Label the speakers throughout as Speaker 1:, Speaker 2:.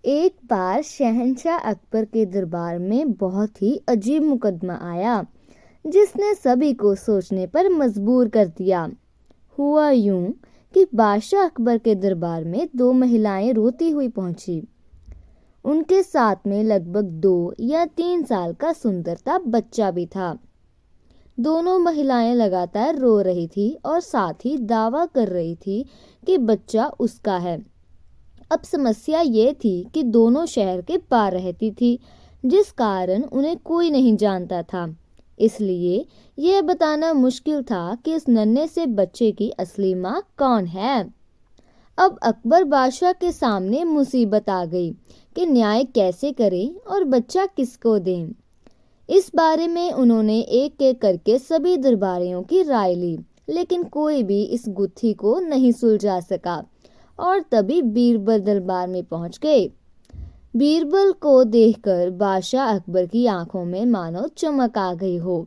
Speaker 1: एक बार शहंशाह अकबर के दरबार में बहुत ही अजीब मुकदमा आया जिसने सभी को सोचने पर मजबूर कर दिया। हुआ यूं कि बादशाह अकबर के दरबार में दो महिलाएं रोती हुई पहुंची। उनके साथ में लगभग 2 या 3 साल का सुंदरता बच्चा भी था। दोनों महिलाएं लगातार रो रही थी और साथ ही दावा कर रही थी कि बच्चा उसका है। अब समस्या ये थी कि दोनों शहर के पार रहती थी, जिस कारण उन्हें कोई नहीं जानता था। इसलिए यह बताना मुश्किल था कि इस नन्हे से बच्चे की असली माँ कौन है। अब अकबर बादशाह के सामने मुसीबत आ गई कि न्याय कैसे करें और बच्चा किसको दें। इस बारे में उन्होंने एक एक करके सभी दरबारियों की राय ली, लेकिन कोई भी इस गुत्थी को नहीं सुलझा सका। और तभी बीरबल दरबार में पहुंच गए। बीरबल को देखकर बादशाह अकबर की आंखों में मानो चमक आ गई हो।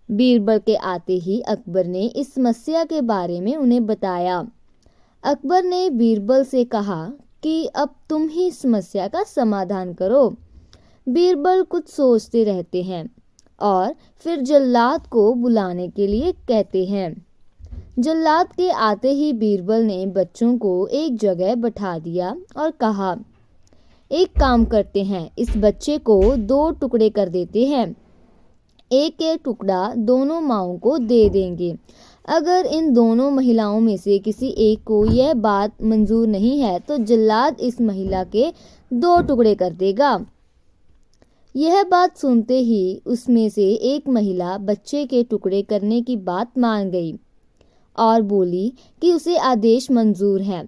Speaker 1: बीरबल के आते ही अकबर ने इस समस्या के बारे में उन्हें बताया। अकबर ने बीरबल से कहा कि अब तुम ही समस्या का समाधान करो। बीरबल कुछ सोचते रहते हैं और फिर जल्लाद को बुलाने के लिए कहते हैं। जल्लाद के आते ही बीरबल ने बच्चों को एक जगह बैठा दिया और कहा, एक काम करते हैं, इस बच्चे को 2 टुकड़े कर देते हैं। एक एक टुकड़ा दोनों माओं को दे देंगे। अगर इन दोनों महिलाओं में से किसी एक को यह बात मंजूर नहीं है तो जल्लाद इस महिला के 2 टुकड़े कर देगा। यह बात सुनते ही उसमें से एक महिला बच्चे के टुकड़े करने की बात मान गई और बोली कि उसे आदेश मंजूर है।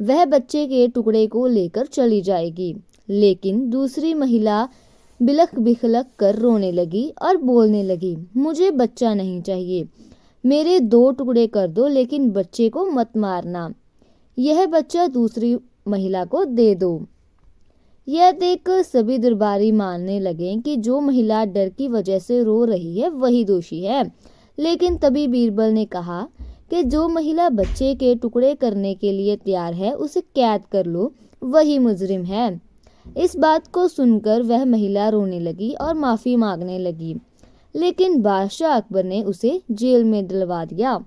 Speaker 1: वह बच्चे के टुकड़े को लेकर चली जाएगी। लेकिन दूसरी महिला बिलख बिखलक कर रोने लगी और बोलने लगी, मुझे बच्चा नहीं चाहिए, मेरे 2 टुकड़े कर दो, लेकिन बच्चे को मत मारना। यह बच्चा दूसरी महिला को दे दो। यह देखकर सभी दरबारी मानने लगे कि जो महिला डर की वजह से रो रही है वही दोषी है। लेकिन तभी बीरबल ने कहा कि जो महिला बच्चे के टुकड़े करने के लिए तैयार है उसे कैद कर लो, वही मुजरिम है। इस बात को सुनकर वह महिला रोने लगी और माफ़ी मांगने लगी, लेकिन बादशाह अकबर ने उसे जेल में डलवा दिया।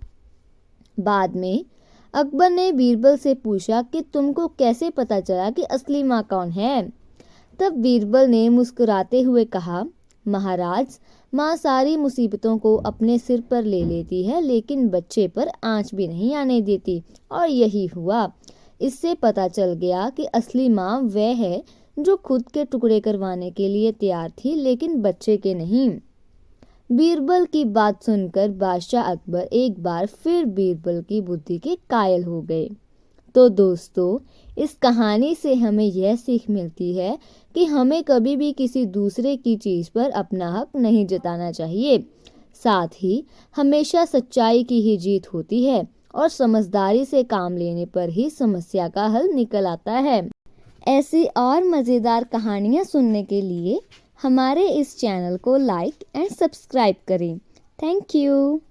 Speaker 1: बाद में अकबर ने बीरबल से पूछा कि तुमको कैसे पता चला कि असली माँ कौन है। तब बीरबल ने मुस्कुराते हुए कहा, महाराज, माँ सारी मुसीबतों को अपने सिर पर ले लेती है, लेकिन बच्चे पर आंच भी नहीं आने देती। और यही हुआ। इससे पता चल गया कि असली माँ वह है जो खुद के टुकड़े करवाने के लिए तैयार थी, लेकिन बच्चे के नहीं। बीरबल की बात सुनकर बादशाह अकबर एक बार फिर बीरबल की बुद्धि के कायल हो गए। तो दोस्तों, इस कहानी से हमें यह सीख मिलती है कि हमें कभी भी किसी दूसरे की चीज़ पर अपना हक नहीं जताना चाहिए। साथ ही हमेशा सच्चाई की ही जीत होती है और समझदारी से काम लेने पर ही समस्या का हल निकल आता है। ऐसी और मज़ेदार कहानियाँ सुनने के लिए हमारे इस चैनल को लाइक एंड सब्सक्राइब करें। Thank you.